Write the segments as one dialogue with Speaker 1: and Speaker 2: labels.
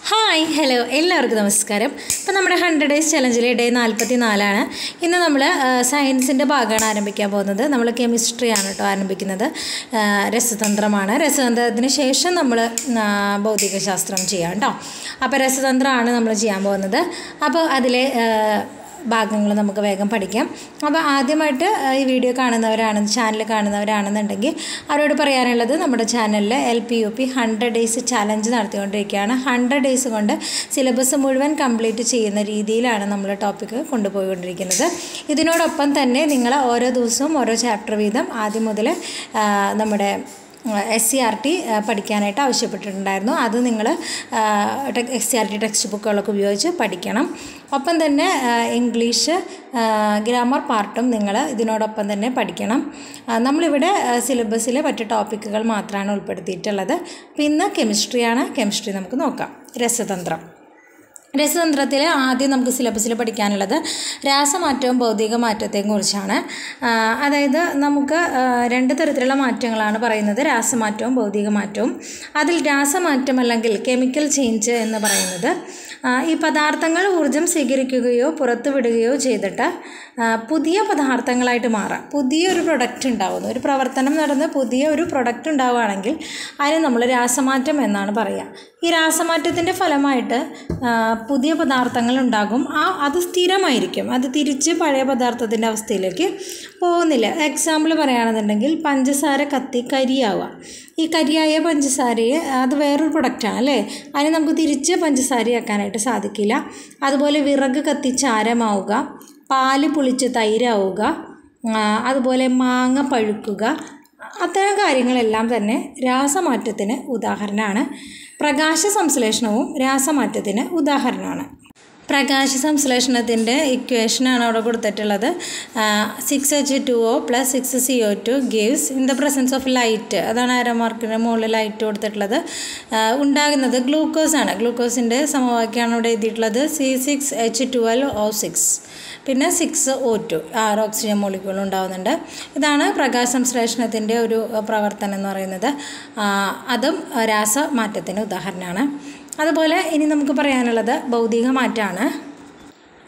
Speaker 1: Hi hello എല്ലാവർക്കും നമസ്കാരം. ഇപ്പോൾ നമ്മുടെ 100 ഡേയ്സ് ചലഞ്ചിലെ ഡേ 44 ഇന്ന് നമ്മൾ സയൻസിൻ്റെ ഭാഗമാണ് ആരംഭിക്കാൻ പോകുന്നത്. നമ്മൾ കെമിസ്ട്രിയാണ് കേട്ടോ ആരംഭിക്കുന്നത്. രസതന്ത്രമാണ്. രസതന്ത്രത്തിന് ശേഷം നമ്മൾ ഭൗതികശാസ്ത്രം ചെയ്യാം കേട്ടോ. അപ്പോൾ രസതന്ത്രമാണ് നമ്മൾ ചെയ്യാൻ പോകുന്നത്. അപ്പോൾ അതിലെ ഭാഗങ്ങൾ നമുക്ക് വേഗം പഠിക്കാം. അപ്പോൾ ആദ്യമായിട്ട് ഈ വീഡിയോ ചാനൽ കാണുന്നവരാണെന്നുണ്ടെങ്കിൽ അവരോട് പറയാനുള്ളത്, നമ്മുടെ ചാനലിൽ LP-UP 100 ഡേയ്സ് ചലഞ്ച് നടത്തിക്കൊണ്ടിരിക്കുകയാണ്. 100 ഡേയ്സ് കൊണ്ട് സിലബസ് മുഴുവൻ കംപ്ലീറ്റ് ചെയ്യുന്ന രീതിയിലാണ് നമ്മൾ ടോപ്പിക്ക് കൊണ്ടുപോയിക്കൊണ്ടിരിക്കുന്നത്. ഇതിനോടൊപ്പം തന്നെ നിങ്ങൾ ഓരോ ദിവസവും ഓരോ ചാപ്റ്റർ വീതം ആദ്യം മുതൽ നമ്മുടെ SCERT പഠിക്കാനായിട്ട് ആവശ്യപ്പെട്ടിട്ടുണ്ടായിരുന്നു. അത് നിങ്ങൾ SCERT ടെക്സ്റ്റ് ബുക്കുകളൊക്കെ ഉപയോഗിച്ച് പഠിക്കണം. ഒപ്പം തന്നെ ഇംഗ്ലീഷ് ഗ്രാമർ പാർട്ടും നിങ്ങൾ ഇതിനോടൊപ്പം തന്നെ പഠിക്കണം. നമ്മളിവിടെ സിലബസിലെ മറ്റ് ടോപ്പിക്കുകൾ മാത്രമാണ് ഉൾപ്പെടുത്തിയിട്ടുള്ളത്. പിന്നെ കെമിസ്ട്രിയാണ്. കെമിസ്ട്രി നമുക്ക് നോക്കാം. രസതന്ത്രത്തിൽ ആദ്യം നമുക്ക് സിലബസിൽ പഠിക്കാനുള്ളത് രാസമാറ്റവും ഭൗതിക മാറ്റത്തെയും കുറിച്ചാണ്. അതായത് നമുക്ക് രണ്ട് തരത്തിലുള്ള മാറ്റങ്ങളാണ് പറയുന്നത്, രാസമാറ്റവും ഭൗതിക മാറ്റവും. അതിൽ രാസമാറ്റം അല്ലെങ്കിൽ കെമിക്കൽ ചേഞ്ച് എന്ന് പറയുന്നത് ഈ പദാർത്ഥങ്ങൾ ഊർജം സ്വീകരിക്കുകയോ പുറത്തുവിടുകയോ ചെയ്തിട്ട് പുതിയ പദാർത്ഥങ്ങളായിട്ട് മാറാം. പുതിയൊരു പ്രൊഡക്റ്റ് ഉണ്ടാകുന്നു, ഒരു പ്രവർത്തനം നടന്ന് പുതിയ ഒരു പ്രൊഡക്റ്റ് ഉണ്ടാവുകയാണെങ്കിൽ അതിന് നമ്മൾ രാസമാറ്റം എന്നാണ് പറയുക. ഈ രാസമാറ്റത്തിൻ്റെ ഫലമായിട്ട് പുതിയ പദാർത്ഥങ്ങൾ ഉണ്ടാകും. അത് സ്ഥിരമായിരിക്കും, അത് തിരിച്ച് പഴയ പദാർത്ഥത്തിൻ്റെ അവസ്ഥയിലേക്ക് പോകുന്നില്ല. എക്സാമ്പിൾ പറയുകയാണെന്നുണ്ടെങ്കിൽ പഞ്ചസാര കത്തി കരിയാവുക. ഈ കരിയായ പഞ്ചസാരയെ അത് വേറൊരു പ്രൊഡക്റ്റാണ് അല്ലേ, അതിന് നമുക്ക് തിരിച്ച് പഞ്ചസാരയാക്കാനായിട്ട് സാധിക്കില്ല. അതുപോലെ വിറക് കത്തി ചാരമാവുക, പാല് പുളിച്ച് തൈരാവുക, അതുപോലെ മാങ്ങ പഴുക്കുക, അത്തരം കാര്യങ്ങളെല്ലാം തന്നെ രാസമാറ്റത്തിന് ഉദാഹരണമാണ്. പ്രകാശ സംശ്ലേഷണവും രാസമാറ്റത്തിന് ഉദാഹരണമാണ്. പ്രകാശ സംശ്ലേഷണത്തിൻ്റെ ഇക്വേഷനാണ് അവിടെ കൊടുത്തിട്ടുള്ളത്. 6H2O + 6CO2 gives in the presence of light. അതാണ് ആരോ മാർക്കിന് മുകളിൽ ലൈറ്റ് കൊടുത്തിട്ടുള്ളത്. ഉണ്ടാകുന്നത് ഗ്ലൂക്കോസാണ്. ഗ്ലൂക്കോസിൻ്റെ സമവാക്യമാണ് ഇവിടെ എഴുതിയിട്ടുള്ളത്. C6H12O6 പിന്നെ 6O2, 6 ഓക്സിജൻ മോളിക്യൂൾ ഉണ്ടാകുന്നുണ്ട്. ഇതാണ് പ്രകാശ സംശ്ലേഷണത്തിൻ്റെ ഒരു പ്രവർത്തനം എന്ന് പറയുന്നത്. അതും രാസമാറ്റത്തിന് ഉദാഹരണമാണ്. അതുപോലെ ഇനി നമുക്ക് പറയാനുള്ളത് ഭൗതിക മാറ്റമാണ്.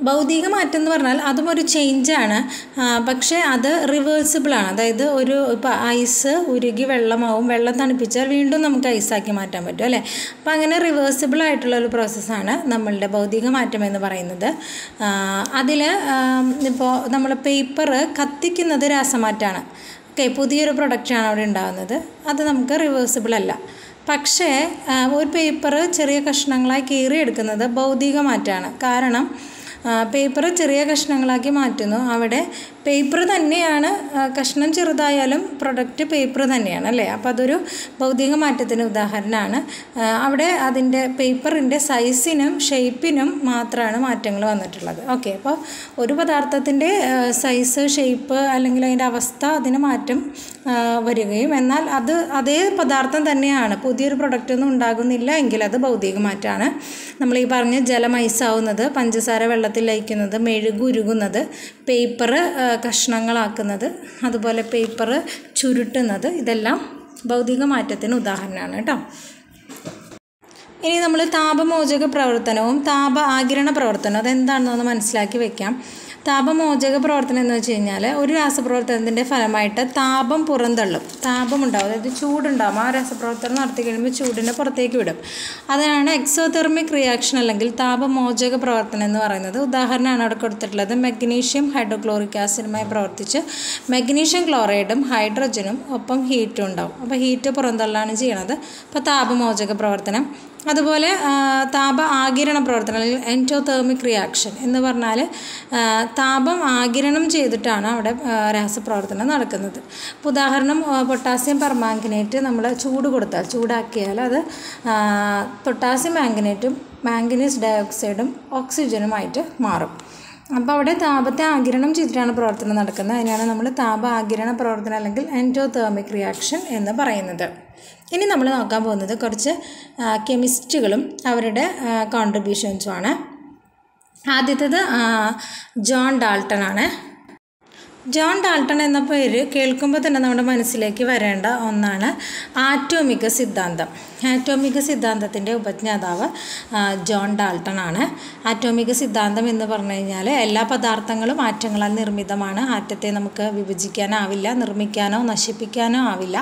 Speaker 1: ഭൗതിക മാറ്റം എന്ന് പറഞ്ഞാൽ അതും ഒരു ചേഞ്ചാണ്, പക്ഷേ അത് റിവേഴ്സിബിളാണ്. അതായത് ഇപ്പോൾ ഐസ് ഉരുകി വെള്ളമാവും, വെള്ളം തണുപ്പിച്ചാൽ വീണ്ടും നമുക്ക് ഐസാക്കി മാറ്റാൻ പറ്റും അല്ലേ. അപ്പോൾ അങ്ങനെ റിവേഴ്സിബിളായിട്ടുള്ളൊരു പ്രോസസ്സാണ് നമ്മളുടെ ഭൗതിക മാറ്റം എന്ന് പറയുന്നത്. അതിൽ ഇപ്പോൾ നമ്മൾ പേപ്പർ കത്തിക്കുന്നത് രാസമാറ്റമാണ്. പുതിയൊരു പ്രൊഡക്റ്റാണ് അവിടെ ഉണ്ടാകുന്നത്, അത് നമുക്ക് റിവേഴ്സിബിൾ അല്ല. പക്ഷേ ഒരു പേപ്പർ ചെറിയ കഷ്ണങ്ങളായി കീറിയെടുക്കുന്നത് ഭൗതിക മാറ്റമാണ്. കാരണം പേപ്പർ ചെറിയ കഷ്ണങ്ങളാക്കി മാറ്റുന്നു. അവിടെ പേപ്പർ തന്നെയാണ്, കഷ്ണം ചെറുതായാലും പ്രൊഡക്റ്റ് പേപ്പർ തന്നെയാണ് അല്ലേ. അപ്പോൾ അതൊരു ഭൗതിക മാറ്റത്തിന് ഉദാഹരണമാണ്. അവിടെ അതിൻ്റെ പേപ്പറിൻ്റെ സൈസിനും ഷേപ്പിനും മാത്രമാണ് മാറ്റങ്ങൾ വന്നിട്ടുള്ളത്. ഓക്കെ, അപ്പോൾ ഒരു പദാർത്ഥത്തിൻ്റെ സൈസ്, ഷേപ്പ് അല്ലെങ്കിൽ അതിൻ്റെ അവസ്ഥ, അതിന് മാറ്റം വരികയും എന്നാൽ അതേ പദാർത്ഥം തന്നെയാണ്, പുതിയൊരു പ്രൊഡക്റ്റൊന്നും ഉണ്ടാകുന്നില്ല എങ്കിൽ അത് ഭൗതിക മാറ്റമാണ്. നമ്മൾ ഈ പറഞ്ഞ ജലം ഐസാവുന്നത്, പഞ്ചസാര വെള്ളത്തിൽ ലയിക്കുന്നത്, മെഴുക് ഉരുകുന്നത്, പേപ്പർ കഷ്ണങ്ങളാക്കുന്നത്, അതുപോലെ പേപ്പർ ചുരുട്ടുന്നത്, ഇതെല്ലാം ഭൗതിക മാറ്റത്തിന് ഉദാഹരണമാണ് കേട്ടോ. ഇനി നമ്മൾ താപമോചക പ്രവർത്തനവും താപ ആഗിരണ പ്രവർത്തനവും അതെന്താണെന്നൊന്ന് മനസ്സിലാക്കി വെക്കാം. താപമോചക പ്രവർത്തനം എന്ന് വെച്ച് കഴിഞ്ഞാൽ ഒരു രാസപ്രവർത്തനത്തിൻ്റെ ഫലമായിട്ട് താപം പുറന്തള്ളും, താപമുണ്ടാവും, അതായത് ചൂടുണ്ടാവും. ആ രാസപ്രവർത്തനം നടത്തി കഴിയുമ്പോൾ ചൂടിനെ പുറത്തേക്ക് വിടും. അതാണ് എക്സോതെർമിക് റിയാക്ഷൻ അല്ലെങ്കിൽ താപമോചക പ്രവർത്തനം എന്ന് പറയുന്നത്. ഉദാഹരണമാണ് അവിടെ കൊടുത്തിട്ടുള്ളത്. മഗ്നീഷ്യം ഹൈഡ്രോക്ലോറിക് ആസിഡുമായി പ്രവർത്തിച്ച് മഗ്നീഷ്യം ക്ലോറൈഡും ഹൈഡ്രജനും ഒപ്പം ഹീറ്റും ഉണ്ടാവും. അപ്പോൾ ഹീറ്റ് പുറന്തള്ളാണ് ചെയ്യണത്. അപ്പോൾ താപമോചക പ്രവർത്തനം. അതുപോലെ താപ ആഗിരണ പ്രവർത്തനം അല്ലെങ്കിൽ എൻഡോതെർമിക് റിയാക്ഷൻ എന്ന് പറഞ്ഞാൽ താപം ആഗിരണം ചെയ്തിട്ടാണ് അവിടെ രാസപ്രവർത്തനം നടക്കുന്നത്. ഉദാഹരണം, പൊട്ടാസ്യം പെർമാംഗനേറ്റ് നമ്മൾ ചൂടാക്കിയാൽ അത് പൊട്ടാസ്യം മാംഗനേറ്റും മാംഗനീസ് ഡയോക്സൈഡും ഓക്സിജനുമായിട്ട് മാറും. അപ്പോൾ അവിടെ താപത്തെ ആഗിരണം ചെയ്തിട്ടാണ് പ്രവർത്തനം നടക്കുന്നത്. അതിനാണ് നമ്മൾ താപ ആഗിരണ പ്രവർത്തനം അല്ലെങ്കിൽ എൻഡോതെർമിക് റിയാക്ഷൻ എന്ന് പറയുന്നത്. ഇനി നമ്മൾ നോക്കാൻ പോകുന്നത് കുറച്ച് കെമിസ്റ്റുകളും അവരുടെ കോൺട്രിബ്യൂഷൻസുമാണ്. ആദ്യത്തേത് ജോൺ ഡാൾട്ടൺ ആണ്. ജോൺ ഡാൾട്ടൺ എന്ന പേര് കേൾക്കുമ്പോൾ തന്നെ നമ്മുടെ മനസ്സിലേക്ക് വരേണ്ട ഒന്നാണ് ആറ്റോമിക സിദ്ധാന്തം. ആറ്റോമിക സിദ്ധാന്തത്തിൻ്റെ ഉപജ്ഞാതാവ് ജോൺ ഡാൾട്ടൺ ആണ്. ആറ്റോമിക സിദ്ധാന്തം എന്ന് പറഞ്ഞു കഴിഞ്ഞാൽ എല്ലാ പദാർത്ഥങ്ങളും ആറ്റങ്ങളാൽ നിർമ്മിതമാണ്, ആറ്റത്തെ നമുക്ക് വിഭജിക്കാനാവില്ല, നിർമ്മിക്കാനോ നശിപ്പിക്കാനോ ആവില്ല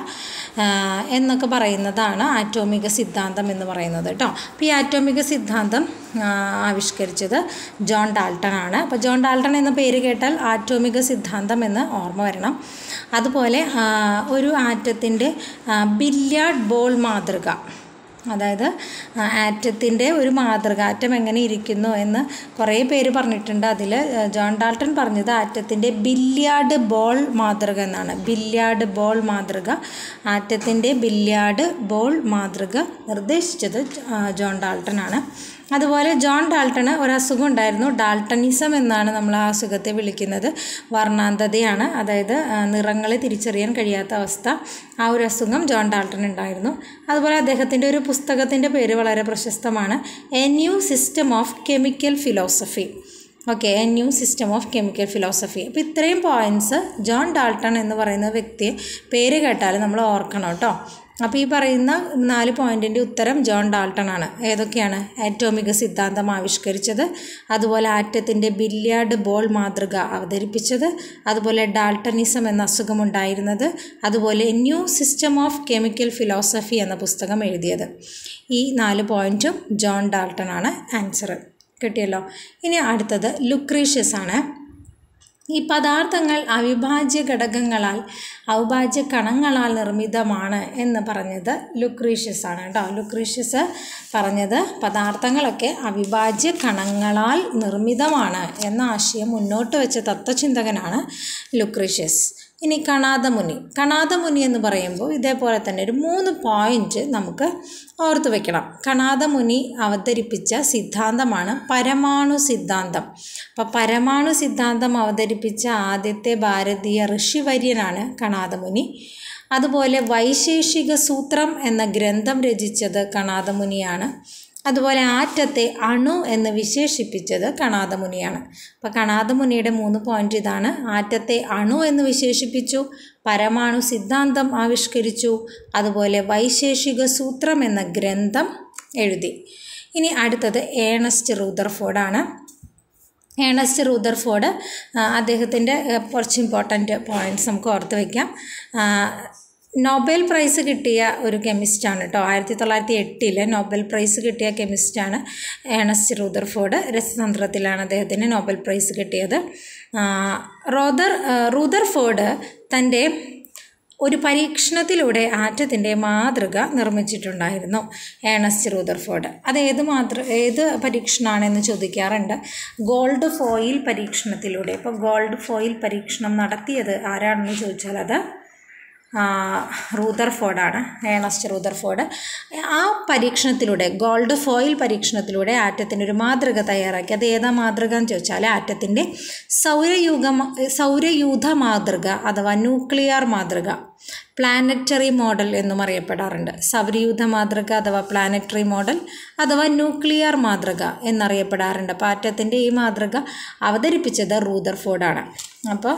Speaker 1: എന്നൊക്കെ പറയുന്നതാണ് ആറ്റോമിക സിദ്ധാന്തം എന്ന് പറയുന്നത് കേട്ടോ. അപ്പോൾ ഈ ആറ്റോമിക സിദ്ധാന്തം ആവിഷ്കരിച്ചത് ജോൺ ഡാൾട്ടൺ ആണ്. അപ്പോൾ ജോൺ ഡാൾട്ടൺ എന്ന പേര് കേട്ടാൽ ആറ്റോമിക സിദ്ധാന്തം എന്ന് ഓർമ്മ വരണം. അതുപോലെ ഒരു ആറ്റത്തിൻ്റെ ബില്യാർഡ് ബോൾ മാതൃക, അതായത് ആറ്റത്തിൻ്റെ ഒരു മാതൃക, ആറ്റം എങ്ങനെ ഇരിക്കുന്നു എന്ന് കുറേ പേര് പറഞ്ഞിട്ടുണ്ട്. അതിൽ ജോൺ ഡാൾട്ടൺ പറഞ്ഞത് ആറ്റത്തിൻ്റെ ബില്യാർഡ് ബോൾ മാതൃക എന്നാണ്. ബില്യാർഡ് ബോൾ മാതൃക, ആറ്റത്തിൻ്റെ ബില്യാർഡ് ബോൾ മാതൃക നിർദ്ദേശിച്ചത് ജോൺ ഡാൾട്ടൺ ആണ്. അതുപോലെ ജോൺ ഡാൾട്ടണ് ഒരു അസുഖം ഉണ്ടായിരുന്നു, ഡാൾട്ടണിസം എന്നാണ് നമ്മൾ ആ അസുഖത്തെ വിളിക്കുന്നത്. വർണ്ണാന്തതയാണ്, അതായത് നിറങ്ങളെ തിരിച്ചറിയാൻ കഴിയാത്ത അവസ്ഥ. ആ ഒരു അസുഖം ജോൺ ഡാൾട്ടൺ ഉണ്ടായിരുന്നു. അതുപോലെ അദ്ദേഹത്തിൻ്റെ ഒരു പുസ്തകത്തിൻ്റെ പേര് വളരെ പ്രശസ്തമാണ്, A new system of chemical philosophy. Okay, A new system of chemical philosophy. അപ്പോൾ ഇത്രയും പോയിൻറ്റ്സ് ജോൺ ഡാൾട്ടൺ എന്ന് പറയുന്ന വ്യക്തിയെ പേര് കേട്ടാൽ നമ്മൾ ഓർക്കണം കേട്ടോ. അപ്പോൾ ഈ പറയുന്ന 4 പോയിൻറ്റിൻ്റെ ഉത്തരം ജോൺ ഡാൾട്ടൺ ആണ്. ഏതൊക്കെയാണ്? ആറ്റോമിക സിദ്ധാന്തം ആവിഷ്കരിച്ചത്, അതുപോലെ ആറ്റത്തിൻ്റെ ബില്യാർഡ് ബോൾ മാതൃക അവതരിപ്പിച്ചത്, അതുപോലെ ഡാൾട്ടണിസം എന്ന അസുഖമുണ്ടായിരുന്നത്, അതുപോലെ new system of chemical philosophy എന്ന പുസ്തകം എഴുതിയത്. ഈ 4 പോയിൻറ്റും ജോൺ ഡാൾട്ടൺ ആണ് ആൻസർ. കിട്ടിയല്ലോ. ഇനി അടുത്തത് ലുക്രീഷ്യസ് ആണ്. ഈ പദാർത്ഥങ്ങൾ അവിഭാജ്യ ഘടകങ്ങളാൽ അവിഭാജ്യ കണങ്ങളാൽ നിർമ്മിതമാണ് എന്ന് പറഞ്ഞത് ലുക്രീഷ്യസ് ആണ് കേട്ടോ. ലുക്രീഷ്യസ് പറഞ്ഞത് പദാർത്ഥങ്ങളൊക്കെ അവിഭാജ്യ കണങ്ങളാൽ നിർമ്മിതമാണ് എന്ന ആശയം മുന്നോട്ട് വെച്ച തത്വചിന്തകനാണ് ലുക്രീഷ്യസ്. ഇനി കണാദമുനി എന്ന് പറയുമ്പോൾ ഇതേപോലെ തന്നെ ഒരു 3 പോയിൻറ്റ് നമുക്ക് ഓർത്തു വയ്ക്കണം. കണാദമുനി അവതരിപ്പിച്ച സിദ്ധാന്തമാണ് പരമാണു സിദ്ധാന്തം. അപ്പോൾ പരമാണു സിദ്ധാന്തം അവതരിപ്പിച്ച ആദ്യത്തെ ഭാരതീയ ഋഷിവര്യനാണ് കണാദമുനി. അതുപോലെ വൈശേഷിക സൂത്രം എന്ന ഗ്രന്ഥം രചിച്ചത് കണാദമുനിയാണ്. അതുപോലെ ആറ്റത്തെ അണു എന്ന് വിശേഷിപ്പിച്ചത് കണാദമുനിയാണ്. അപ്പോൾ കണാദമുനിയുടെ 3 പോയിൻ്റ് ഇതാണ്: ആറ്റത്തെ അണു എന്ന് വിശേഷിപ്പിച്ചു, പരമാണു സിദ്ധാന്തം ആവിഷ്കരിച്ചു, അതുപോലെ വൈശേഷിക സൂത്രം എന്ന ഗ്രന്ഥം എഴുതി. ഇനി അടുത്തത് ഏണസ്റ്റ് റൂദർഫോർഡാണ്. ഏണസ്റ്റ് റൂദർഫോർഡ് അദ്ദേഹത്തിൻ്റെ കുറച്ച് ഇമ്പോർട്ടൻറ്റ് പോയിൻറ്റ്സ് നമുക്ക് ഓർത്ത് വയ്ക്കാം. നോബൽ പ്രൈസ് കിട്ടിയ ഒരു കെമിസ്റ്റാണ് കേട്ടോ. 1908 നോബൽ പ്രൈസ് കിട്ടിയ കെമിസ്റ്റാണ് ഏണസ്റ്റ് റൂദർഫോർഡ്. രസതന്ത്രത്തിലാണ് അദ്ദേഹത്തിന് നോബൽ പ്രൈസ് കിട്ടിയത്. റൂദർഫോർഡ് തൻ്റെ ഒരു പരീക്ഷണത്തിലൂടെ ആറ്റത്തിൻ്റെ മാതൃക നിർമ്മിച്ചിട്ടുണ്ടായിരുന്നു ഏണസ്റ്റ് റൂദർഫോർഡ്. അത് ഏത് പരീക്ഷണമാണെന്ന് ചോദിക്കാറുണ്ട്. ഗോൾഡ് ഫോയിൽ പരീക്ഷണത്തിലൂടെ. ഇപ്പോൾ ഗോൾഡ് ഫോയിൽ പരീക്ഷണം നടത്തിയത് ആരാണെന്ന് ചോദിച്ചാൽ അത് റൂദർഫോർഡാണ്, ഏണസ്റ്റ് റൂദർഫോർഡ്. ആ പരീക്ഷണത്തിലൂടെ, ഗോൾഡ് ഫോയിൽ പരീക്ഷണത്തിലൂടെ ആറ്റത്തിൻ്റെ ഒരു മാതൃക തയ്യാറാക്കി. അത് ഏതാ മാതൃക എന്ന് ചോദിച്ചാൽ ആറ്റത്തിൻ്റെ സൗരയൂഥ മാതൃക അഥവാ ന്യൂക്ലിയർ മാതൃക, പ്ലാനറ്ററി മോഡൽ എന്നും അറിയപ്പെടാറുണ്ട്. സൗരയൂഥ മാതൃക അഥവാ പ്ലാനറ്ററി മോഡൽ അഥവാ ന്യൂക്ലിയർ മാതൃക എന്നറിയപ്പെടാറുണ്ട്. അപ്പോൾ ആറ്റത്തിൻ്റെ ഈ മാതൃക അവതരിപ്പിച്ചത് റൂദർഫോർഡാണ്. അപ്പോൾ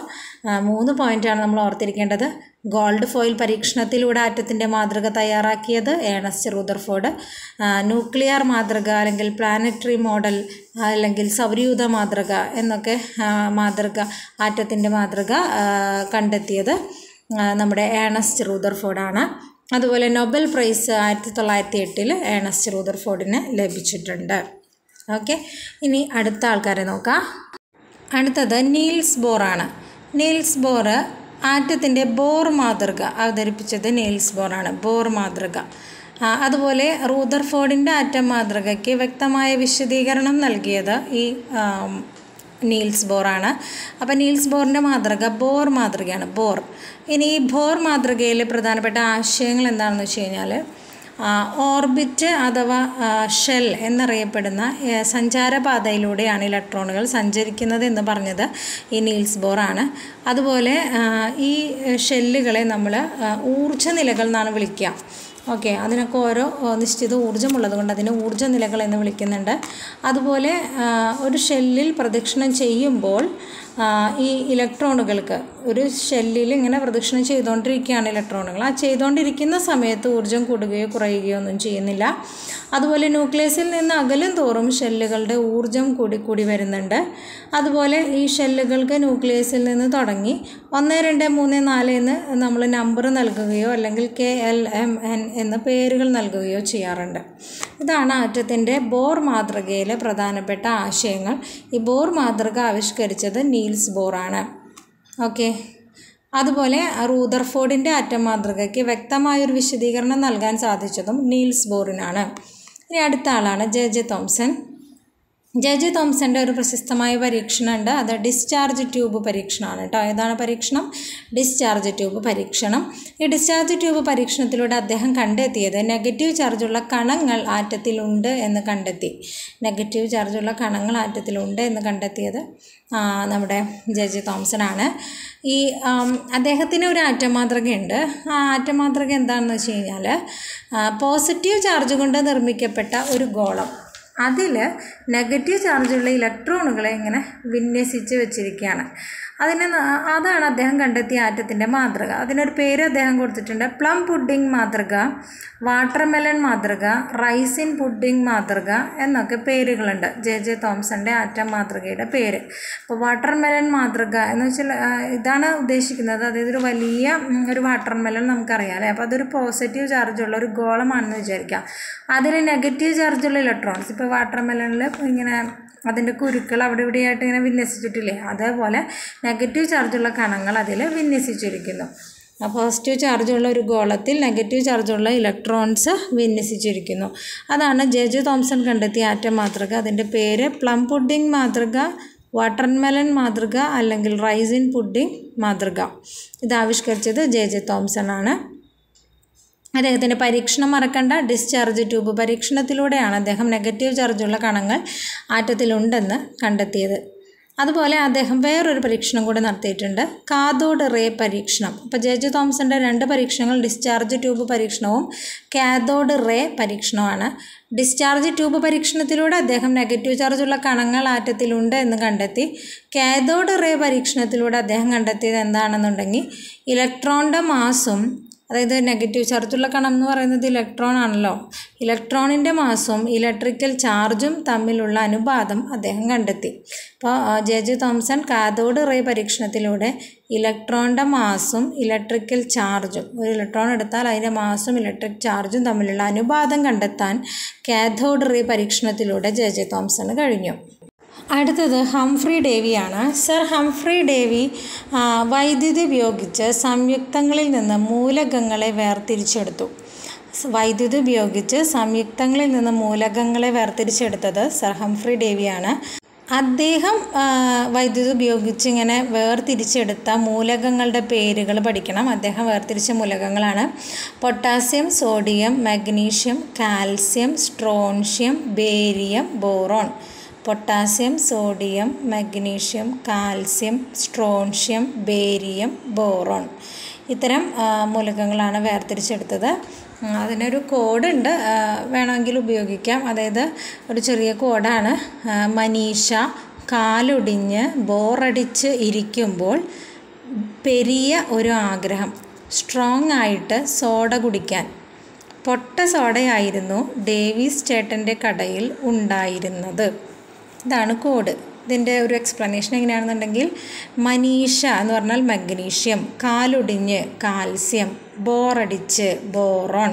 Speaker 1: 3 പോയിൻ്റാണ് നമ്മൾ ഓർത്തിരിക്കേണ്ടത്. ഗോൾഡ് ഫോയിൽ പരീക്ഷണത്തിലൂടെ ആറ്റത്തിൻ്റെ മാതൃക തയ്യാറാക്കിയത് ഏണസ്റ്റ് റൂദർഫോർഡ്. ന്യൂക്ലിയർ മാതൃക അല്ലെങ്കിൽ പ്ലാനറ്ററി മോഡൽ അല്ലെങ്കിൽ സൗരയൂഥ മാതൃക എന്നൊക്കെ ആറ്റത്തിൻ്റെ മാതൃക കണ്ടെത്തിയത് നമ്മുടെ ഏണസ്റ്റ് റൂദർഫോർഡാണ്. അതുപോലെ നൊബൽ പ്രൈസ് 1908 ഏണസ്റ്റ് റൂദർഫോർഡിന് ലഭിച്ചിട്ടുണ്ട്. ഓക്കെ, ഇനി അടുത്ത ആൾക്കാരെ നോക്കാം. അടുത്തത് നീൽസ് ബോറാണ്. നീൽസ് ബോർ ആറ്റത്തിൻ്റെ ബോർ മാതൃക അവതരിപ്പിച്ചത് നീൽസ് ബോറാണ്, ബോർ മാതൃക. അതുപോലെ റൂദർഫോർഡിൻ്റെ ആറ്റം മാതൃകയ്ക്ക് വ്യക്തമായ വിശദീകരണം നൽകിയത് ഈ നീൽസ് ബോറാണ്. അപ്പോൾ നീൽസ് ബോറിൻ്റെ മാതൃക ബോർ മാതൃകയാണ്, ബോർ. ഇനി ഈ ബോർ മാതൃകയിൽ പ്രധാനപ്പെട്ട ആശയങ്ങൾ എന്താണെന്ന് വെച്ച് കഴിഞ്ഞാൽ ഓർബിറ്റ് അഥവാ ഷെൽ എന്നറിയപ്പെടുന്ന സഞ്ചാരപാതയിലൂടെയാണ് ഇലക്ട്രോണുകൾ സഞ്ചരിക്കുന്നത് എന്ന് പറഞ്ഞത് ഈ നീൽസ് ബോറാണ്. അതുപോലെ ഈ ഷെല്ലുകളെ നമ്മൾ ഊർജ്ജ നിലകൾ എന്നാണ് വിളിക്കുക. ഓക്കെ, അതിനൊക്കെ ഓരോ നിശ്ചിത ഊർജ്ജമുള്ളത് കൊണ്ട് അതിനെ ഊർജ്ജ നിലകൾ എന്ന് വിളിക്കുന്നുണ്ട്. അതുപോലെ ഒരു ഷെല്ലിൽ പ്രദക്ഷിണം ചെയ്യുമ്പോൾ ഈ ഇലക്ട്രോണുകൾക്ക് ഒരു ഷെല്ലിൽ ഇങ്ങനെ പ്രദക്ഷിണം ചെയ്തുകൊണ്ടിരിക്കുകയാണ് ഇലക്ട്രോണുകൾ. ആ ചെയ്തുകൊണ്ടിരിക്കുന്ന സമയത്ത് ഊർജ്ജം കൂടുകയോ കുറയുകയോ ഒന്നും ചെയ്യുന്നില്ല. അതുപോലെ ന്യൂക്ലിയസിൽ നിന്ന് അകലും തോറും ഷെല്ലുകളുടെ ഊർജ്ജം കൂടി വരുന്നുണ്ട്. അതുപോലെ ഈ ഷെല്ലുകൾക്ക് ന്യൂക്ലിയസിൽ നിന്ന് തുടങ്ങി 1, 2, 3, 4 എന്ന് നമ്മൾ നമ്പർ നൽകുകയോ അല്ലെങ്കിൽ KLMN എന്ന് പേരുകൾ നൽകുകയോ ചെയ്യാറുണ്ട്. ഇതാണ് ആറ്റത്തിൻ്റെ ബോർ മാതൃകയിലെ പ്രധാനപ്പെട്ട ആശയങ്ങൾ. ഈ ബോർ മാതൃക ആവിഷ്കരിച്ചത് നീൽസ് ബോറാണ്. ഓക്കെ, അതുപോലെ റൂദർഫോർഡിൻ്റെ ആറ്റം മാതൃകയ്ക്ക് വ്യക്തമായൊരു വിശദീകരണം നൽകാൻ സാധിച്ചതും നീൽസ് ബോറിനാണ്. ഇനി അടുത്ത ആളാണ് JJ തോംസൺ. JJ തോംസൻ്റെ ഒരു പ്രശസ്തമായ പരീക്ഷണമുണ്ട്. അത് ഡിസ്ചാർജ് ട്യൂബ് പരീക്ഷണമാണ് കേട്ടോ. ഏതാണ് പരീക്ഷണം? ഡിസ്ചാർജ് ട്യൂബ് പരീക്ഷണം. ഈ ഡിസ്ചാർജ് ട്യൂബ് പരീക്ഷണത്തിലൂടെ അദ്ദേഹം കണ്ടെത്തിയത് നെഗറ്റീവ് ചാർജുള്ള കണങ്ങൾ ആറ്റത്തിലുണ്ട് എന്ന് കണ്ടെത്തി. നെഗറ്റീവ് ചാർജുള്ള കണങ്ങൾ ആറ്റത്തിലുണ്ട് എന്ന് കണ്ടെത്തിയത് നമ്മുടെ JJ തോംസൺ ആണ്. ഈ അദ്ദേഹത്തിന് ഒരു ആറ്റം മാതൃകയുണ്ട്. ആ ആറ്റം മാതൃക എന്താണെന്ന് വെച്ച് കഴിഞ്ഞാൽ പോസിറ്റീവ് ചാർജ് കൊണ്ട് നിർമ്മിക്കപ്പെട്ട ഒരു ഗോളം, അതിൽ നെഗറ്റീവ് ചാർജുള്ള ഇലക്ട്രോണുകളെ ഇങ്ങനെ വിന്യസിച്ച് വെച്ചിരിക്കുകയാണ്. അതാണ് അദ്ദേഹം കണ്ടെത്തിയ ആറ്റത്തിൻ്റെ മാതൃക. അതിനൊരു പേര് അദ്ദേഹം കൊടുത്തിട്ടുണ്ട്. പ്ലം പുഡിംഗ് മാതൃക, വാട്ടർമെലൺ മാതൃക, റൈസിൻ പുഡിംഗ് മാതൃക എന്നൊക്കെ പേരുകളുണ്ട് JJ തോംസൻ്റെ ആറ്റം മാതൃകയുടെ പേര്. അപ്പോൾ വാട്ടർമെലൺ മാതൃക എന്ന് വെച്ചാൽ ഇതാണ് ഉദ്ദേശിക്കുന്നത്. അതായത് ഒരു വലിയ ഒരു വാട്ടർമെലൺ നമുക്കറിയാം അല്ലേ. അപ്പോൾ അതൊരു പോസിറ്റീവ് ചാർജുള്ള ഒരു ഗോളമാണെന്ന് വിചാരിക്കാം. അതിൽ നെഗറ്റീവ് ചാർജുള്ള ഇലക്ട്രോൺസ്, ഇപ്പോൾ വാട്ടർമെലണിൽ ഇങ്ങനെ അതിൻ്റെ കുരുക്കൾ അവിടെ ഇവിടെയായിട്ട് ഇങ്ങനെ വിന്യസിച്ചിട്ടില്ലേ, അതേപോലെ നെഗറ്റീവ് ചാർജുള്ള കണങ്ങൾ അതിൽ വിന്യസിച്ചിരിക്കുന്നു. പോസിറ്റീവ് ചാർജുള്ള ഒരു ഗോളത്തിൽ നെഗറ്റീവ് ചാർജുള്ള ഇലക്ട്രോൺസ് വിന്യസിച്ചിരിക്കുന്നു. അതാണ് JJ തോംസൺ കണ്ടെത്തിയ ആറ്റം മാതൃക. അതിൻ്റെ പേര് പ്ലം പുഡിംഗ് മാതൃക, വാട്ടർമെലൺ മാതൃക അല്ലെങ്കിൽ റൈസിൻ പുഡിംഗ് മാതൃക. ഇത് ആവിഷ്കരിച്ചത് JJ തോംസൺ ആണ്. അദ്ദേഹത്തിൻ്റെ പരീക്ഷണം മറക്കണ്ട, ഡിസ്ചാർജ് ട്യൂബ് പരീക്ഷണത്തിലൂടെയാണ് അദ്ദേഹം നെഗറ്റീവ് ചാർജുള്ള കണങ്ങൾ ആറ്റത്തിലുണ്ടെന്ന് കണ്ടെത്തിയത്. അതുപോലെ അദ്ദേഹം വേറൊരു പരീക്ഷണം കൂടി നടത്തിയിട്ടുണ്ട്, കാഥോഡ് റേ പരീക്ഷണം. അപ്പോൾ JJ തോംസൻ്റെ 2 പരീക്ഷണങ്ങൾ ഡിസ്ചാർജ് ട്യൂബ് പരീക്ഷണവും കാഥോഡ് റേ പരീക്ഷണവുമാണ്. ഡിസ്ചാർജ് ട്യൂബ് പരീക്ഷണത്തിലൂടെ അദ്ദേഹം നെഗറ്റീവ് ചാർജുള്ള കണങ്ങൾ ആറ്റത്തിലുണ്ട് എന്ന് കണ്ടെത്തി. കാഥോഡ് റേ പരീക്ഷണത്തിലൂടെ അദ്ദേഹം കണ്ടെത്തിയത് എന്താണെന്നുണ്ടെങ്കിൽ ഇലക്ട്രോണിൻ്റെ മാസും, അതായത് നെഗറ്റീവ് ചാർജുള്ള കണം എന്ന് പറയുന്നത് ഇലക്ട്രോൺ ആണല്ലോ, ഇലക്ട്രോണിൻ്റെ മാസും ഇലക്ട്രിക്കൽ ചാർജും തമ്മിലുള്ള അനുപാതം അദ്ദേഹം കണ്ടെത്തി. അപ്പോൾ JJ തോംസൺ കാഥോഡ് റേ പരീക്ഷണത്തിലൂടെ ഇലക്ട്രോണിൻ്റെ മാസും ഇലക്ട്രിക്കൽ ചാർജും, ഒരു ഇലക്ട്രോൺ എടുത്താൽ അതിൻ്റെ മാസും ഇലക്ട്രിക് ചാർജും തമ്മിലുള്ള അനുപാതം കണ്ടെത്താൻ കാഥോഡ് റേ പരീക്ഷണത്തിലൂടെ JJ തോംസണ് കഴിഞ്ഞു. അടുത്തത് ഹംഫ്രി ഡേവിയാണ്. സർ ഹംഫ്രി ഡേവി വൈദ്യുതി ഉപയോഗിച്ച് സംയുക്തങ്ങളിൽ നിന്ന് മൂലകങ്ങളെ വേർതിരിച്ചെടുത്തു. വൈദ്യുതി ഉപയോഗിച്ച് സംയുക്തങ്ങളിൽ നിന്ന് മൂലകങ്ങളെ വേർതിരിച്ചെടുത്തത് സർ ഹംഫ്രി ഡേവിയാണ്. അദ്ദേഹം വൈദ്യുതി ഉപയോഗിച്ച് ഇങ്ങനെ വേർതിരിച്ചെടുത്ത മൂലകങ്ങളുടെ പേരുകൾ പഠിക്കണം. അദ്ദേഹം വേർതിരിച്ച മൂലകങ്ങളാണ് potassium, sodium, magnesium, calcium, strontium, barium, boron. Potassium, sodium, magnesium, calcium, strontium, barium, boron. ഇത്തരം മൂലകങ്ങളാണ് വേർതിരിച്ചെടുത്തത്. അതിനൊരു കോഡുണ്ട്, വേണമെങ്കിൽ ഉപയോഗിക്കാം. അതായത് ഒരു ചെറിയ കോഡാണ്. മനീഷ കാലൊടിഞ്ഞ് ബോറടിച്ച് ഇരിക്കുമ്പോൾ പെരിയ ഒരു ആഗ്രഹം, സ്ട്രോങ് ആയിട്ട് സോഡ കുടിക്കാൻ. പൊട്ട സോഡയായിരുന്നു ഡേവീസ് ചേട്ടൻ്റെ കടയിൽ ഉണ്ടായിരുന്നത്. ഇതാണ് കോഡ്. ഇതിൻ്റെ ഒരു എക്സ്പ്ലനേഷൻ എങ്ങനെയാണെന്നുണ്ടെങ്കിൽ, മനീഷ എന്ന് പറഞ്ഞാൽ മഗ്നീഷ്യം, കാലൊടിഞ്ഞ് കാൽസ്യം, ബോറടിച്ച് ബോറോൺ,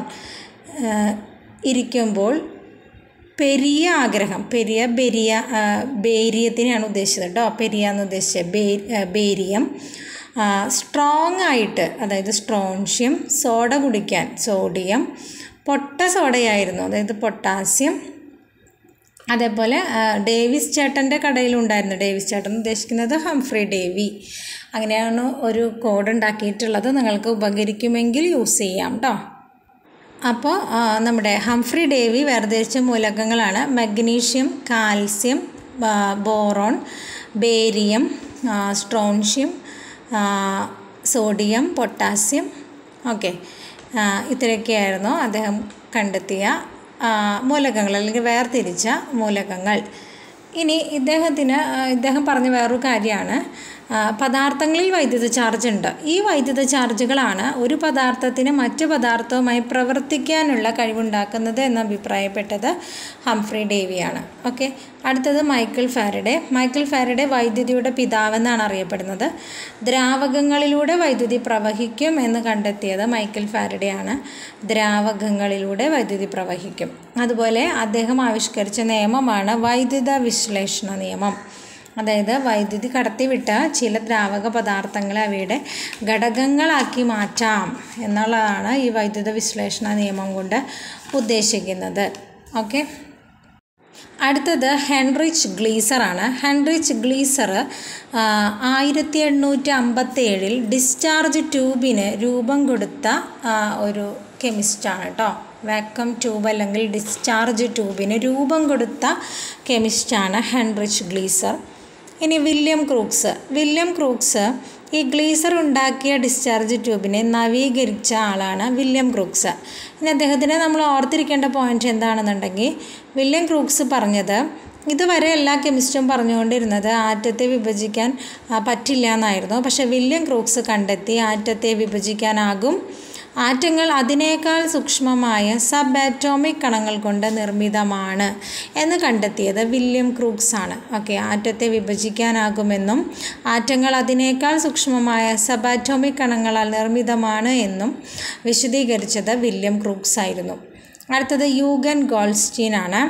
Speaker 1: ഇരിക്കുമ്പോൾ പെരിയ ആഗ്രഹം, പെരിയ ബെരിയ ബേരിയത്തിനെയാണ് ഉദ്ദേശിച്ചത് കേട്ടോ, പെരിയ എന്ന് ഉദ്ദേശിച്ചത് ബേരിയം. സ്ട്രോങ് ആയിട്ട്, അതായത് സ്ട്രോൺഷ്യം, സോഡ കുടിക്കാൻ സോഡിയം, പൊട്ട സോഡയായിരുന്നു, അതായത് പൊട്ടാസ്യം. അതേപോലെ ഡേവിസ് ചേട്ടൻ്റെ കടയിലുണ്ടായിരുന്നു. ഡേവിസ് ചേട്ടൻ ഉദ്ദേശിക്കുന്നത് ഹംഫ്രി ഡേവി. അങ്ങനെയാണ് ഒരു കോഡ് ഉണ്ടാക്കിയിട്ടുള്ളത്. നിങ്ങൾക്ക് ഉപകരിക്കുമെങ്കിൽ യൂസ് ചെയ്യാം കേട്ടോ. അപ്പോൾ നമ്മുടെ ഹംഫ്രി ഡേവി വേർതിരിച്ച മൂലകങ്ങളാണ് magnesium, calcium, boron, barium, strontium, sodium, potassium. Okay, ഇത്രയൊക്കെയായിരുന്നു അദ്ദേഹം കണ്ടെത്തിയ മൂലകങ്ങൾ അല്ലെങ്കിൽ വേർതിരിച്ച മൂലകങ്ങൾ. ഇനി ഇദ്ദേഹം പറഞ്ഞ വേറൊരു കാര്യമാണ്, പദാർത്ഥങ്ങളിൽ വൈദ്യുത ചാർജ് ഉണ്ട്. ഈ വൈദ്യുത ചാർജുകളാണ് ഒരു പദാർത്ഥത്തിന് മറ്റു പദാർത്ഥവുമായി പ്രവർത്തിക്കാനുള്ള കഴിവുണ്ടാക്കുന്നത് എന്ന് അഭിപ്രായപ്പെട്ടത് ഹംഫ്രി ഡേവിയാണ്. ഓക്കെ, അടുത്തത് മൈക്കിൾ ഫാരഡെ വൈദ്യുതിയുടെ പിതാവെന്നാണ് അറിയപ്പെടുന്നത്. ദ്രാവകങ്ങളിലൂടെ വൈദ്യുതി പ്രവഹിക്കും എന്ന് കണ്ടെത്തിയത് മൈക്കിൾ ഫാരഡെയാണ്. ദ്രാവകങ്ങളിലൂടെ വൈദ്യുതി പ്രവഹിക്കും. അതുപോലെ അദ്ദേഹം ആവിഷ്കരിച്ച നിയമമാണ് വൈദ്യുത വിശ്ലേഷണ നിയമം. അതായത് വൈദ്യുതി കടത്തിവിട്ട ചില ദ്രാവക പദാർത്ഥങ്ങളെ അവയുടെ ഘടകങ്ങളാക്കി മാറ്റാം എന്നുള്ളതാണ് ഈ വൈദ്യുത വിശ്ലേഷണ നിയമം കൊണ്ട് ഉദ്ദേശിക്കുന്നത്. ഓക്കെ, അടുത്തത് ഹെൻറിച്ച് ഗ്ലീസറാണ്. ഹെൻറിച്ച് ഗ്ലീസർ 1857 ഡിസ്ചാർജ് ട്യൂബിന് രൂപം കൊടുത്ത ഒരു കെമിസ്റ്റാണ് കേട്ടോ. വാക്വം ട്യൂബ് അല്ലെങ്കിൽ ഡിസ്ചാർജ് ട്യൂബിന് രൂപം കൊടുത്ത കെമിസ്റ്റാണ് ഹെൻറിച്ച് ഗ്ലീസർ. ഇനി വില്യം ക്രൂക്സ് ഈ ഗ്ലീസർ ഉണ്ടാക്കിയ ഡിസ്ചാർജ് ട്യൂബിനെ നവീകരിച്ച ആളാണ് വില്യം ക്രൂക്സ്. ഇനി അദ്ദേഹത്തിന് നമ്മൾ ഓർത്തിരിക്കേണ്ട പോയിന്റ് എന്താണെന്നുണ്ടെങ്കിൽ, വില്യം ക്രൂക്സ് പറഞ്ഞത് ഇതുവരെ എല്ലാ കെമിസ്റ്റും പറഞ്ഞുകൊണ്ടിരുന്നത് ആറ്റത്തെ വിഭജിക്കാൻ പറ്റില്ല എന്നായിരുന്നു. പക്ഷേ വില്യം ക്രൂക്സ് കണ്ടെത്തി ആറ്റത്തെ വിഭജിക്കാനാകും. ആറ്റങ്ങൾ അതിനേക്കാൾ സൂക്ഷ്മമായ സബ് ആറ്റോമിക് കണങ്ങൾ കൊണ്ട് നിർമ്മിതമാണ് എന്ന് കണ്ടെത്തിയത് വില്യം ക്രൂക്സ് ആണ്. ഓക്കെ, ആറ്റത്തെ വിഭജിക്കാനാകുമെന്നും ആറ്റങ്ങൾ അതിനേക്കാൾ സൂക്ഷ്മമായ സബ് ആറ്റോമിക് കണങ്ങളാൽ നിർമ്മിതമാണ് എന്നും വിശദീകരിച്ചത് വില്യം ക്രൂക്സ് ആയിരുന്നു. അടുത്തത് യൂഗൻ ഗോൾസ്റ്റീൻ ആണ്.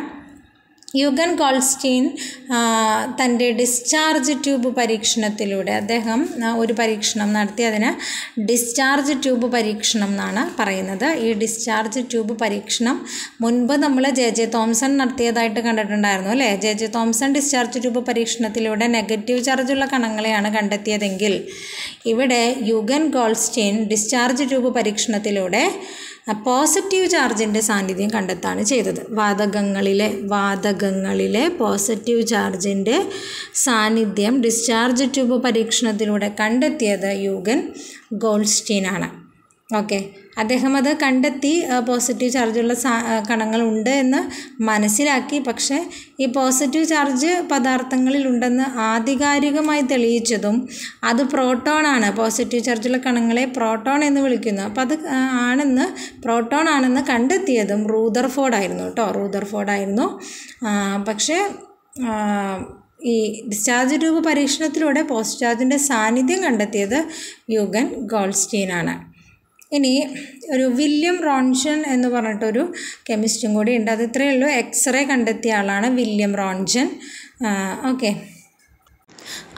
Speaker 1: യൂഗൻ ഗോൾസ്റ്റീൻ തൻ്റെ ഡിസ്ചാർജ് ട്യൂബ് പരീക്ഷണത്തിലൂടെ അദ്ദേഹം ഒരു പരീക്ഷണം നടത്തി. അതിന് ഡിസ്ചാർജ് ട്യൂബ് പരീക്ഷണം എന്നാണ് പറയുന്നത്. ഈ ഡിസ്ചാർജ് ട്യൂബ് പരീക്ഷണം മുൻപ് നമ്മൾ ജെ തോംസൺ നടത്തിയതായിട്ട് കണ്ടിട്ടുണ്ടായിരുന്നു അല്ലേ. ജെ തോംസൺ ഡിസ്ചാർജ് ട്യൂബ് പരീക്ഷണത്തിലൂടെ നെഗറ്റീവ് ചാർജുള്ള കണങ്ങളെയാണ് കണ്ടെത്തിയതെങ്കിൽ ഇവിടെ യൂഗൻ ഗോൾസ്റ്റീൻ ഡിസ്ചാർജ് ട്യൂബ് പരീക്ഷണത്തിലൂടെ പോസിറ്റീവ് ചാർജിൻ്റെ സാന്നിധ്യം കണ്ടെത്താണ് ചെയ്തത്. വാതകങ്ങളിലെ പോസിറ്റീവ് ചാർജിൻ്റെ സാന്നിധ്യം ഡിസ്ചാർജ് ട്യൂബ് പരീക്ഷണത്തിലൂടെ കണ്ടെത്തിയത് യൂഗൻ ഗോൾസ്റ്റീൻ ആണ്. ഓക്കെ, അദ്ദേഹം അത് കണ്ടെത്തി പോസിറ്റീവ് ചാർജുള്ള കണങ്ങളുണ്ട് എന്ന് മനസ്സിലാക്കി. പക്ഷേ ഈ പോസിറ്റീവ് ചാർജ് പദാർത്ഥങ്ങളിലുണ്ടെന്ന് ആധികാരികമായി തെളിയിച്ചതും അത് പ്രോട്ടോണാണ്. പോസിറ്റീവ് ചാർജുള്ള കണങ്ങളെ പ്രോട്ടോൺ എന്ന് വിളിക്കുന്നു. അപ്പോൾ അത് പ്രോട്ടോൺ ആണെന്ന് കണ്ടെത്തിയതും റൂദർഫോർഡ് ആയിരുന്നു. പക്ഷേ ഈ ഡിസ്ചാർജ് ട്യൂബ് പരീക്ഷണത്തിലൂടെ പോസിറ്റീവ് ചാർജിൻ്റെ സാന്നിധ്യം കണ്ടെത്തിയത് യൂഗൻ ഗോൾസ്റ്റീൻ ആണ്. ഇനി ഒരു വില്യം റോൺഷൻ എന്ന് പറഞ്ഞിട്ടൊരു കെമിസ്റ്റും കൂടി ഉണ്ട്. അത് ഇത്രയേ ഉള്ളൂ. എക്സ്റേ കണ്ടെത്തിയ ആളാണ് വില്യം റോൺഷൻ. ഓക്കെ,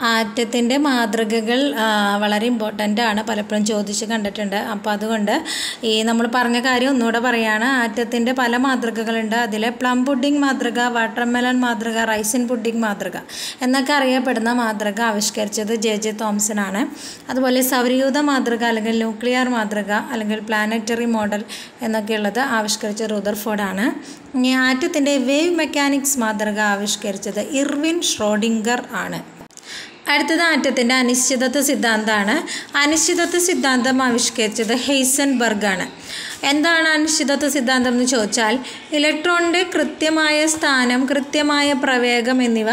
Speaker 1: ആറ്റത്തിൻ്റെ മാതൃകകൾ വളരെ ഇമ്പോർട്ടൻ്റ് ആണ്, പലപ്പോഴും ചോദിച്ച് കണ്ടിട്ടുണ്ട്. അപ്പോൾ അതുകൊണ്ട് ഈ നമ്മൾ പറഞ്ഞ കാര്യം ഒന്നുകൂടെ പറയുകയാണ്. ആറ്റത്തിൻ്റെ പല മാതൃകകളുണ്ട്. അതിലെ പ്ലം പുഡിംഗ് മാതൃക, വാട്ടർമെലൺ മാതൃക, റൈസിൻ പുഡിംഗ് മാതൃക എന്നൊക്കെ അറിയപ്പെടുന്ന മാതൃക ആവിഷ്കരിച്ചത് ജെ തോംസൺ ആണ്. അതുപോലെ സൗരയൂഥ മാതൃക അല്ലെങ്കിൽ ന്യൂക്ലിയർ മാതൃക അല്ലെങ്കിൽ പ്ലാനറ്ററി മോഡൽ എന്നൊക്കെയുള്ളത് ആവിഷ്കരിച്ച റൂദർഫോർഡ് ആണ്. ഇനി ആറ്റത്തിൻ്റെ വേവ് മെക്കാനിക്സ് മാതൃക ആവിഷ്കരിച്ചത് ഇർവിൻ ഷ്രോഡിംഗർ ആണ്. അടുത്തത് ആറ്റത്തിൻ്റെ അനിശ്ചിതത്വ സിദ്ധാന്തമാണ്. അനിശ്ചിതത്വ സിദ്ധാന്തം ആവിഷ്കരിച്ചത് ഹെയ്സൻബർഗ് ആണ്. എന്താണ് അനിശ്ചിതത്വ സിദ്ധാന്തം എന്ന് ചോദിച്ചാൽ, ഇലക്ട്രോണിൻ്റെ കൃത്യമായ സ്ഥാനം, കൃത്യമായ പ്രവേഗം എന്നിവ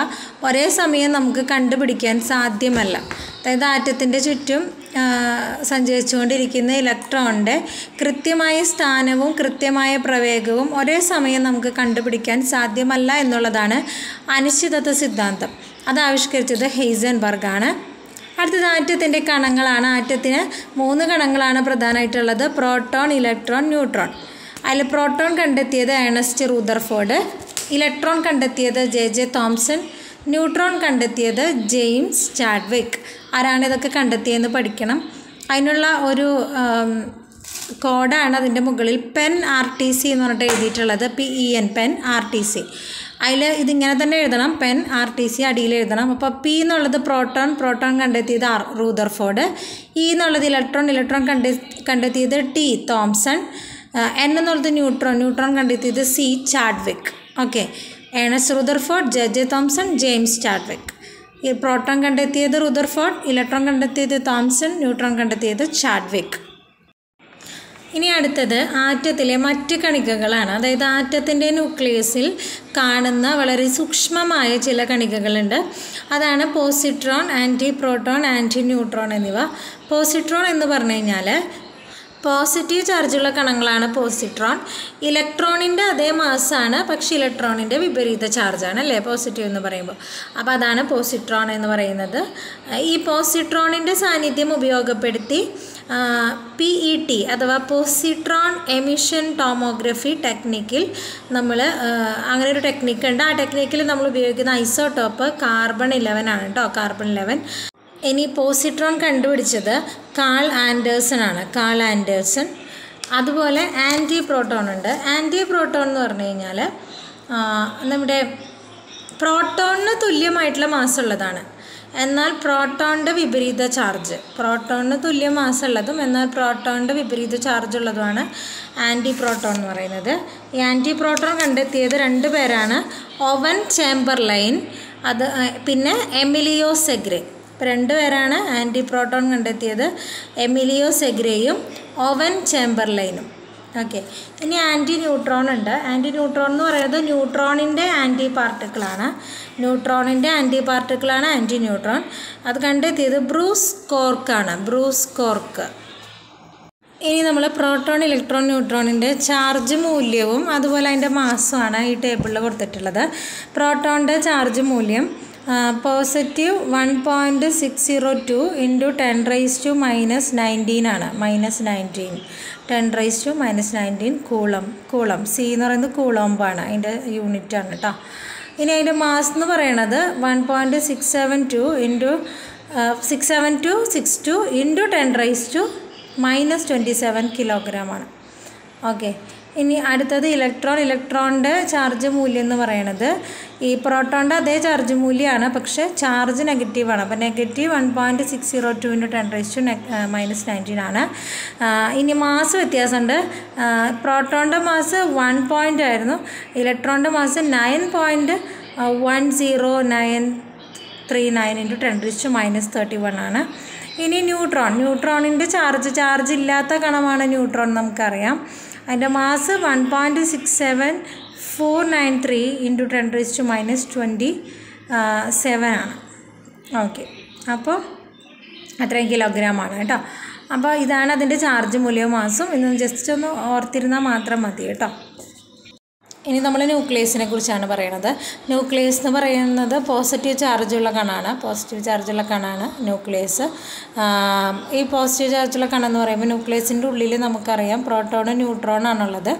Speaker 1: ഒരേ സമയം നമുക്ക് കണ്ടുപിടിക്കാൻ സാധ്യമല്ല. അതായത് ആറ്റത്തിൻ്റെ ചുറ്റും സഞ്ചരിച്ചുകൊണ്ടിരിക്കുന്ന ഇലക്ട്രോണിൻ്റെ കൃത്യമായ സ്ഥാനവും കൃത്യമായ പ്രവേഗവും ഒരേ സമയം നമുക്ക് കണ്ടുപിടിക്കാൻ സാധ്യമല്ല എന്നുള്ളതാണ് അനിശ്ചിതത്വ സിദ്ധാന്തം. അത് ആവിഷ്കരിച്ചത് ഹെയ്സൻബർഗ് ആണ്. അടുത്തത് ആറ്റത്തിൻ്റെ കണങ്ങളാണ്. ആറ്റത്തിന് 3 കണങ്ങളാണ് പ്രധാനമായിട്ടുള്ളത്: പ്രോട്ടോൺ, ഇലക്ട്രോൺ, ന്യൂട്രോൺ. അതിൽ പ്രോട്ടോൺ കണ്ടെത്തിയത് ഏണസ്റ്റ് റൂദർഫോർഡ്, ഇലക്ട്രോൺ കണ്ടെത്തിയത് ജെ തോംസൺ, ന്യൂട്രോൺ കണ്ടെത്തിയത് ജെയിംസ് ചാഡ്വിക്. ആരാണ് ഇതൊക്കെ കണ്ടെത്തിയെന്ന് പഠിക്കണം. അതിനുള്ള ഒരു കോഡാണ് അതിൻ്റെ മുകളിൽ പെൻ RTC എന്ന് പറഞ്ഞിട്ട് എഴുതിയിട്ടുള്ളത്. PEN pen RTC. അതിൽ ഇതിങ്ങനെ തന്നെ എഴുതണം, പെൻ RTC അടിയിൽ എഴുതണം. അപ്പോൾ P എന്നുള്ളത് പ്രോട്ടോൺ കണ്ടെത്തിയത് റൂദർഫോർഡ്, E എന്നുള്ളത് ഇലക്ട്രോൺ കണ്ടെത്തിയത് T തോംസൺ, N എന്നുള്ളത് ന്യൂട്രോൺ കണ്ടെത്തിയത് C Chadwick. Okay, Ernest Rutherford, J Thomson, James Chadwick. ഈ പ്രോട്ടോൺ കണ്ടെത്തിയത് റൂദർഫോർഡ്, ഇലക്ട്രോൺ കണ്ടെത്തിയത് തോംസൺ, ന്യൂട്രോൺ കണ്ടെത്തിയത് ചാഡ്വിക്. ഇനി അടുത്തത് ആറ്റത്തിലെ മറ്റ് കണികകളാണ്. അതായത് ആറ്റത്തിൻ്റെ ന്യൂക്ലിയസിൽ കാണുന്ന വളരെ സൂക്ഷ്മമായ ചില കണികകളുണ്ട്. അതാണ് positron, anti proton, anti neutron എന്നിവ. പോസിട്രോൺ എന്ന് പറഞ്ഞു കഴിഞ്ഞാൽ പോസിറ്റീവ് ചാർജുള്ള കണങ്ങളാണ് പോസിട്രോൺ. ഇലക്ട്രോണിൻ്റെ അതേ മാസ്സാണ്, പക്ഷേ ഇലക്ട്രോണിൻ്റെ വിപരീത ചാർജാണ് അല്ലേ പോസിറ്റീവ് എന്ന് പറയുമ്പോൾ. അപ്പോൾ അതാണ് പോസിട്രോൺ എന്ന് പറയുന്നത്. ഈ പോസിട്രോണിൻ്റെ സാന്നിധ്യം ഉപയോഗപ്പെടുത്തി PET അഥവാ പോസിട്രോൺ എമിഷൻ ടോമോഗ്രഫി ടെക്നിക്കിൽ നമ്മൾ അങ്ങനെ ഒരു ടെക്നിക്കുണ്ട്. ആ ടെക്നിക്കിൽ നമ്മൾ ഉപയോഗിക്കുന്ന ഐസോടോപ്പ് കാർബൺ 11 ആണ് കേട്ടോ, കാർബൺ 11. ഇനി പോസിട്രോൺ കണ്ടുപിടിച്ചത് കാൾ ആൻഡേഴ്സൺ ആണ്, കാൾ ആൻഡേഴ്സൺ. അതുപോലെ ആൻറ്റി പ്രോട്ടോൺ ഉണ്ട്. ആൻറ്റി പ്രോട്ടോൺ എന്ന് പറഞ്ഞു കഴിഞ്ഞാൽ നമ്മുടെ പ്രോട്ടോണിന് തുല്യമായിട്ടുള്ള മാസ്സുള്ളതാണ്, എന്നാൽ പ്രോട്ടോണിൻ്റെ വിപരീത ചാർജ്, പ്രോട്ടോണിന് തുല്യ മാസ്സുള്ളതും എന്നാൽ പ്രോട്ടോണിൻ്റെ വിപരീത ചാർജ് ഉള്ളതുമാണ് ആൻറ്റി പ്രോട്ടോൺ എന്ന് പറയുന്നത്. ഈ ആൻറ്റി പ്രോട്ടോൺ കണ്ടെത്തിയത് 2 പേരാണ്, ഓവൻ ചേംബർലൈൻ പിന്നെ എമിലിയോ സെഗ്രേ. 2 പേരാണ് ആൻറ്റി പ്രോട്ടോൺ കണ്ടെത്തിയത്, എമിലിയോ സെഗ്രേയും ഓവൻ ചേംബർലൈനും. ഓക്കെ. ഇനി ആൻറ്റി ന്യൂട്രോൺ ഉണ്ട്. ആൻറ്റി ന്യൂട്രോൺ എന്ന് പറയുന്നത് ന്യൂട്രോണിൻ്റെ ആൻറ്റി പാർട്ടിക്കിളാണ്. ന്യൂട്രോണിൻ്റെ ആൻറ്റി പാർട്ടിക്കിളാണ് ആൻറ്റി ന്യൂട്രോൺ. അത് കണ്ടെത്തിയത് ബ്രൂസ് കോർക്കാണ്, ബ്രൂസ് കോർക്ക്. ഇനി നമ്മൾ പ്രോട്ടോൺ, ഇലക്ട്രോൺ, ന്യൂട്രോണിൻ്റെ ചാർജ് മൂല്യവും അതുപോലെ അതിൻ്റെ മാസമാണ് ഈ ടേബിളിൽ കൊടുത്തിട്ടുള്ളത്. പ്രോട്ടോണിൻ്റെ ചാർജ് മൂല്യം പോസിറ്റീവ് 1.602 × 10⁻⁻19 ആണ്, -19, 10⁻⁻19 കൂളം. സി എന്ന് പറയുന്നത് കൂളോംബാണ്, അതിൻ്റെ യൂണിറ്റാണ് കേട്ടോ. ഇനി അതിൻ്റെ മാസ് എന്ന് പറയണത് 1.672 × 10⁻⁻27 കിലോഗ്രാമാണ്. ഓക്കെ. ഇനി അടുത്തത് ഇലക്ട്രോണിൻ്റെ ചാർജ് മൂല്യം എന്ന് പറയുന്നത് ഈ പ്രോട്ടോണിൻ്റെ അതേ ചാർജ് മൂല്യമാണ്, പക്ഷേ ചാർജ് നെഗറ്റീവാണ്. അപ്പോൾ നെഗറ്റീവ് 1.602 × 10⁻⁻19 ആണ്. ഇനി മാസ് വ്യത്യാസമുണ്ട്. പ്രോട്ടോണിൻ്റെ മാസ് 1 ആയിരുന്നു, ഇലക്ട്രോണിൻ്റെ മാസ് 9.103939 × 10⁻31 ആണ്. ഇനി ന്യൂട്രോണിൻ്റെ ചാർജ് ഇല്ലാത്ത കണമാണ് ന്യൂട്രോൺ, നമുക്കറിയാം. അതിൻ്റെ മാസ് 1.67493 × 10⁻27 ആണ്. ഓക്കെ. അപ്പോൾ അത്രയും കിലോഗ്രാമാണ് കേട്ടോ. അപ്പോൾ ഇതാണ് അതിൻ്റെ ചാർജ് മൂല്യവും മാസും. ഇന്ന് ജസ്റ്റ് ഒന്ന് ഓർത്തിരുന്നാൽ മാത്രം മതി കേട്ടോ. ഇനി നമ്മൾ ന്യൂക്ലിയസിനെ കുറിച്ചാണ് പറയുന്നത്. ന്യൂക്ലിയസ് എന്ന് പറയുന്നത് പോസിറ്റീവ് ചാർജുള്ള കണാണ് ന്യൂക്ലിയസ്. ഈ പോസിറ്റീവ് ചാർജുള്ള കണമെന്ന് പറയുമ്പോൾ ന്യൂക്ലിയസിൻ്റെ ഉള്ളിൽ നമുക്കറിയാം പ്രോട്ടോണും ന്യൂട്രോണാണുള്ളത്.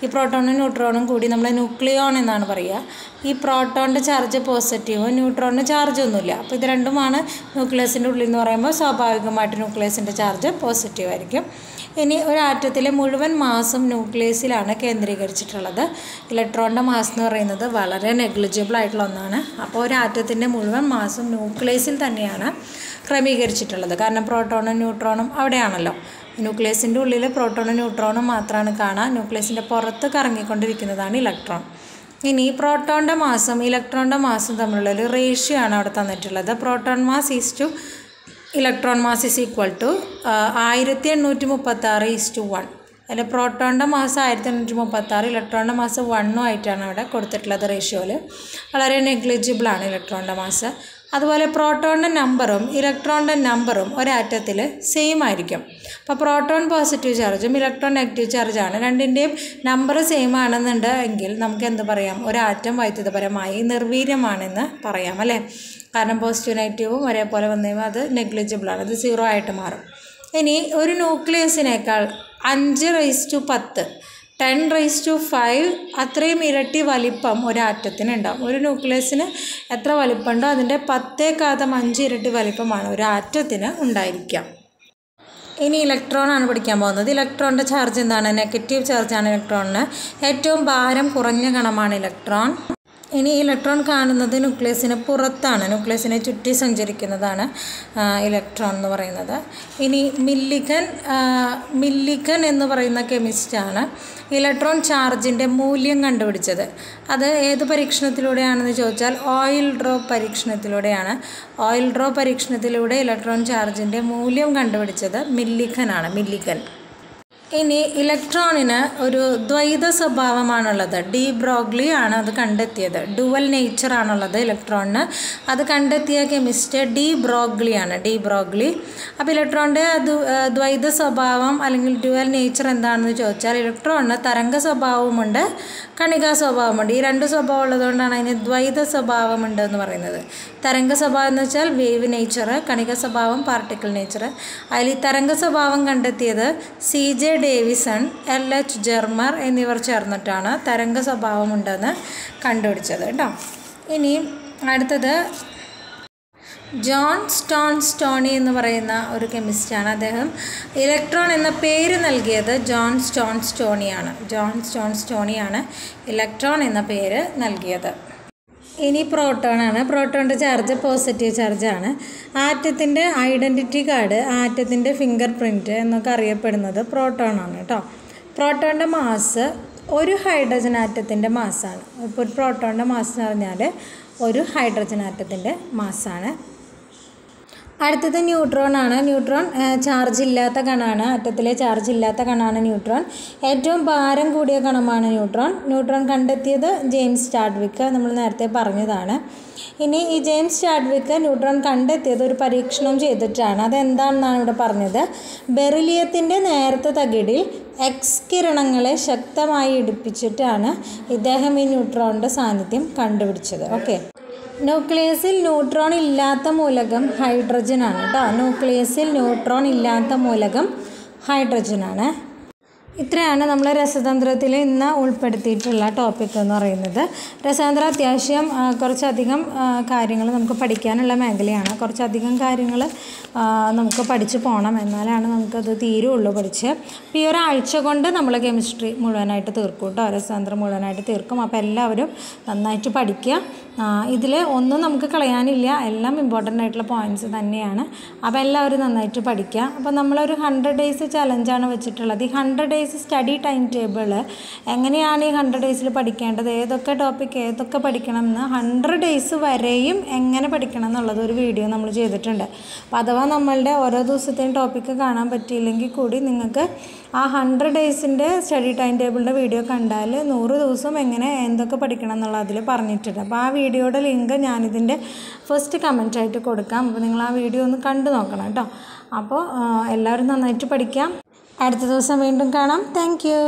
Speaker 1: ഈ പ്രോട്ടോണും ന്യൂട്രോണും കൂടി നമ്മൾ ന്യൂക്ലിയോൺ എന്നാണ് പറയുക. ഈ പ്രോട്ടോണിൻ്റെ ചാർജ് പോസിറ്റീവും ന്യൂട്രോണിന് ചാർജ് ഒന്നുമില്ല. അപ്പോൾ ഇത് രണ്ടുമാണ് ന്യൂക്ലിയസിൻ്റെ ഉള്ളിൽ എന്ന് പറയുമ്പോൾ സ്വാഭാവികമായിട്ട് ന്യൂക്ലിയസിൻ്റെ ചാർജ് പോസിറ്റീവ് ആയിരിക്കും. ഇനി ഒരു ആറ്റത്തിലെ മുഴുവൻ മാസും ന്യൂക്ലിയസിലാണ് കേന്ദ്രീകരിച്ചിട്ടുള്ളത്. ഇലക്ട്രോണിൻ്റെ മാസ് എന്ന് പറയുന്നത് വളരെ നെഗ്ലിജിബിൾ ആയിട്ടുള്ള ഒന്നാണ്. അപ്പോൾ ഒരു ആറ്റത്തിൻ്റെ മുഴുവൻ മാസും ന്യൂക്ലിയസിൽ തന്നെയാണ് ക്രമീകരിച്ചിട്ടുള്ളത്. കാരണം പ്രോട്ടോണും ന്യൂട്രോണും അവിടെയാണല്ലോ. ന്യൂക്ലിയസിൻ്റെ ഉള്ളിൽ പ്രോട്ടോണും ന്യൂട്രോണും മാത്രമാണ് കാണുക. ന്യൂക്ലിയസിൻ്റെ പുറത്ത് കറങ്ങിക്കൊണ്ടിരിക്കുന്നതാണ് ഇലക്ട്രോൺ. ഇനി പ്രോട്ടോണിൻ്റെ മാസും ഇലക്ട്രോണിൻ്റെ മാസും തമ്മിലുള്ളൊരു റേഷ്യോ ആണ് അവിടെ തന്നിട്ടുള്ളത്. Proton mass is electron mass is equal to 1836:1. അതിൽ പ്രോട്ടോണിൻ്റെ മാസ് 1836, ഇലക്ട്രോണിൻ്റെ മാസ് 1 ആയിട്ടാണ് അവിടെ കൊടുത്തിട്ടുള്ളത് റേഷ്യോയിൽ. വളരെ നെഗ്ലിജിബിളാണ് ഇലക്ട്രോണിൻ്റെ മാസ്. അതുപോലെ പ്രോട്ടോണിൻ്റെ നമ്പറും ഇലക്ട്രോണിൻ്റെ നമ്പറും ഒരാറ്റത്തിൽ സെയിം ആയിരിക്കും. അപ്പോൾ പ്രോട്ടോൺ പോസിറ്റീവ് ചാർജും ഇലക്ട്രോൺ നെഗറ്റീവ് ചാർജാണ്. രണ്ടിൻ്റെയും നമ്പർ സെയിം ആണെന്നുണ്ടെങ്കിൽ നമുക്ക് എന്ത് പറയാം? ഒരാറ്റം വൈദ്യുതപരമായി നിർവീര്യമാണെന്ന് പറയാം അല്ലേ? കാരണം പോസിറ്റീവ് നെഗറ്റീവും ഒരേപോലെ വന്നു കഴിയുമ്പോൾ അത് നെഗ്ലിജിബിളാണ്, അത് 0 ആയിട്ട് മാറും. ഇനി ഒരു ന്യൂക്ലിയസിനേക്കാൾ 5⁻10 10⁵5 അത്രയും ഇരട്ടി വലിപ്പം ഒരാറ്റത്തിനുണ്ടാവും. ഒരു ന്യൂക്ലിയസിന് എത്ര വലിപ്പമുണ്ടോ അതിൻ്റെ 10⁵5 ഇരട്ടി വലിപ്പമാണ് ഒരു ആറ്റത്തിന് ഉണ്ടായിരിക്കുക. ഇനി ഇലക്ട്രോണാണ് പഠിക്കാൻ പോകുന്നത്. ഇലക്ട്രോണിൻ്റെ ചാർജ് എന്താണ്? നെഗറ്റീവ് ചാർജാണ് ഇലക്ട്രോണിന്. ഏറ്റവും ഭാരം കുറഞ്ഞ കണമാണ് ഇലക്ട്രോൺ. ഇനി ഇലക്ട്രോൺ കാണുന്നത് ന്യൂക്ലിയസിന് പുറത്താണ്, ന്യൂക്ലിയസിനെ ചുറ്റി സഞ്ചരിക്കുന്നതാണ് ഇലക്ട്രോൺ എന്ന് പറയുന്നത്. ഇനി മില്ലിഗൻ എന്ന് പറയുന്ന കെമിസ്റ്റാണ് ഇലക്ട്രോൺ ചാർജിൻ്റെ മൂല്യം കണ്ടുപിടിച്ചത്. അത് ഏത് പരീക്ഷണത്തിലൂടെയാണെന്ന് ചോദിച്ചാൽ ഓയിൽ ഡ്രോപ്പ് പരീക്ഷണത്തിലൂടെയാണ്. ഓയിൽ ഡ്രോപ്പ് പരീക്ഷണത്തിലൂടെ ഇലക്ട്രോൺ ചാർജിൻ്റെ മൂല്യം കണ്ടുപിടിച്ചത് മില്ലിഗൻ. ഇനി ഇലക്ട്രോണിന് ഒരു ദ്വൈത സ്വഭാവമാണുള്ളത്. ഡി ബ്രോഗ്ലി ആണ് അത് കണ്ടെത്തിയത്. ഡുവൽ നേച്ചർ ആണുള്ളത് ഇലക്ട്രോണിന്. അത് കണ്ടെത്തിയ കെമിസ്റ്റ് ഡി ബ്രോഗ്ലിയാണ്. De Broglie. അപ്പോൾ ഇലക്ട്രോണിൻ്റെ ദ്വൈത സ്വഭാവം അല്ലെങ്കിൽ ഡ്യുവൽ നേച്ചർ എന്താണെന്ന് ചോദിച്ചാൽ ഇലക്ട്രോണിന് തരംഗ സ്വഭാവമുണ്ട്, കണികാ സ്വഭാവമുണ്ട്. ഈ രണ്ട് സ്വഭാവം ഉള്ളതുകൊണ്ടാണ് അതിന് ദ്വൈത സ്വഭാവമുണ്ട് എന്ന് പറയുന്നത്. തരംഗ സ്വഭാവം എന്ന് വെച്ചാൽ വേവ് നേച്ചർ, കണിക സ്വഭാവം പാർട്ടിക്കിൾ നേച്ചർ. അതിൽ ഈ തരംഗ സ്വഭാവം കണ്ടെത്തിയത് CJ ഡേവിസൺ, LH ജെർമർ എന്നിവർ ചേർന്നിട്ടാണ് തരംഗ സ്വഭാവമുണ്ടെന്ന് കണ്ടുപിടിച്ചത് കേട്ടോ. ഇനി അടുത്തത് ജോൺ സ്റ്റോൺസ്റ്റോണി എന്ന് പറയുന്ന ഒരു കെമിസ്റ്റാണ്. അദ്ദേഹം ഇലക്ട്രോൺ എന്ന പേര് നൽകിയത് ജോൺ സ്റ്റോൺസ്റ്റോണിയാണ്. ജോൺ സ്റ്റോൺസ്റ്റോണിയാണ് ഇലക്ട്രോൺ എന്ന പേര് നൽകിയത്. ഇനി പ്രോട്ടോണാണ്. പ്രോട്ടോണിൻ്റെ ചാർജ് പോസിറ്റീവ് ചാർജാണ്. ആറ്റത്തിൻ്റെ ഐഡൻറ്റിറ്റി കാർഡ്, ആറ്റത്തിൻ്റെ ഫിംഗർ പ്രിൻറ്റ് എന്നൊക്കെ അറിയപ്പെടുന്നത് പ്രോട്ടോണാണ് കേട്ടോ. പ്രോട്ടോണിൻ്റെ മാസ് ഒരു ഹൈഡ്രജൻ ആറ്റത്തിൻ്റെ മാസ്സാണ്. ഇപ്പോൾ ഒരു പ്രോട്ടോണിൻ്റെ മാസ് എന്ന് പറഞ്ഞാൽ ഒരു ഹൈഡ്രജൻ ആറ്റത്തിൻ്റെ മാസ്സാണ്. അടുത്തത് ന്യൂട്രോൺ ആണ്. ന്യൂട്രോൺ ചാർജ് ഇല്ലാത്ത കണമാണ്. ആറ്റത്തിലെ ചാർജ് ഇല്ലാത്ത കണമാണ് ന്യൂട്രോൺ. ഏറ്റവും ഭാരം കൂടിയ കണമാണ് ന്യൂട്രോൺ. ന്യൂട്രോൺ കണ്ടെത്തിയത് ജെയിംസ് ചാഡ്വിക്ക്, നമ്മൾ നേരത്തെ പറഞ്ഞതാണ്. ഇനി ഈ ജെയിംസ് ചാഡ്വിക്ക് ന്യൂട്രോൺ കണ്ടെത്തിയത് ഒരു പരീക്ഷണം ചെയ്തിട്ടാണ്. അതെന്താണെന്നാണ് ഇവിടെ പറഞ്ഞത്. ബെറിലിയത്തിൻ്റെ നേർത്ത തകിടിൽ എക്സ് കിരണങ്ങളെ ശക്തമായി ഇടിപ്പിച്ചിട്ടാണ് ഇദ്ദേഹം ഈ ന്യൂട്രോണിൻ്റെ സാന്നിധ്യം കണ്ടുപിടിച്ചത്. ഓക്കെ. ന്യൂക്ലിയസിൽ ന്യൂട്രോൺ ഇല്ലാത്ത മൂലകം ഹൈഡ്രജനാണ് കേട്ടോ. ന്യൂക്ലിയസിൽ ന്യൂട്രോൺ ഇല്ലാത്ത മൂലകം ഹൈഡ്രജനാണ്. ഇത്രയാണ് നമ്മൾ രസതന്ത്രത്തിൽ ഇന്ന് ഉൾപ്പെടുത്തിയിട്ടുള്ള ടോപ്പിക് എന്ന് പറയുന്നത്. രസതന്ത്രം അത്യാവശ്യം കുറച്ചധികം കാര്യങ്ങൾ നമുക്ക് പഠിക്കാനുള്ള മേഖലയാണ്. കുറച്ചധികം കാര്യങ്ങൾ നമുക്ക് പഠിച്ചു പോകണം, എന്നാലാണ് നമുക്കത് തീരുള്ളൂ പഠിച്ച്. അപ്പോൾ ഈ ഒരാഴ്ച കൊണ്ട് നമ്മൾ കെമിസ്ട്രി മുഴുവനായിട്ട് തീർക്കും കേട്ടോ. രസതന്ത്രം മുഴുവനായിട്ട് തീർക്കും. അപ്പോൾ എല്ലാവരും നന്നായിട്ട് പഠിക്കുക. ഇതിൽ ഒന്നും നമുക്ക് കളയാനില്ല, എല്ലാം ഇമ്പോർട്ടൻ്റ് ആയിട്ടുള്ള പോയിൻറ്റ്സ് തന്നെയാണ്. അപ്പോൾ എല്ലാവരും നന്നായിട്ട് പഠിക്കുക. അപ്പോൾ നമ്മളൊരു 100 ഡേയ്സ് ചലഞ്ചാണ് വെച്ചിട്ടുള്ളത്. ഈ 100 ഡേയ്സ് സ്റ്റഡി ടൈം ടേബിൾ എങ്ങനെയാണ് ഈ 100 ഡേയ്സിൽ പഠിക്കേണ്ടത്, ഏതൊക്കെ ടോപ്പിക് ഏതൊക്കെ പഠിക്കണം എന്ന് 100 ഡേയ്സ് വരെയും എങ്ങനെ പഠിക്കണം എന്നുള്ളത് ഒരു വീഡിയോ നമ്മൾ ചെയ്തിട്ടുണ്ട്. അപ്പോൾ അഥവാ നമ്മളുടെ ഓരോ ദിവസത്തെയും ടോപ്പിക്ക് കാണാൻ പറ്റിയില്ലെങ്കിൽ കൂടി നിങ്ങൾക്ക് ആ 100 ഡേയ്സിൻ്റെ സ്റ്റഡി ടൈം ടേബിളിൻ്റെ വീഡിയോ കണ്ടാൽ 100 ദിവസം എങ്ങനെ എന്തൊക്കെ പഠിക്കണം എന്നുള്ള അതിൽ പറഞ്ഞിട്ടുണ്ട്. അപ്പോൾ ആ വീഡിയോയുടെ ലിങ്ക് ഞാനിതിൻ്റെ ഫസ്റ്റ് കമൻറ്റായിട്ട് കൊടുക്കാം. അപ്പോൾ നിങ്ങൾ ആ വീഡിയോ ഒന്ന് കണ്ടു നോക്കണം കേട്ടോ. അപ്പോൾ എല്ലാവരും നന്നായിട്ട് പഠിക്കാം. അടുത്ത ദിവസം വീണ്ടും കാണാം. Thank you.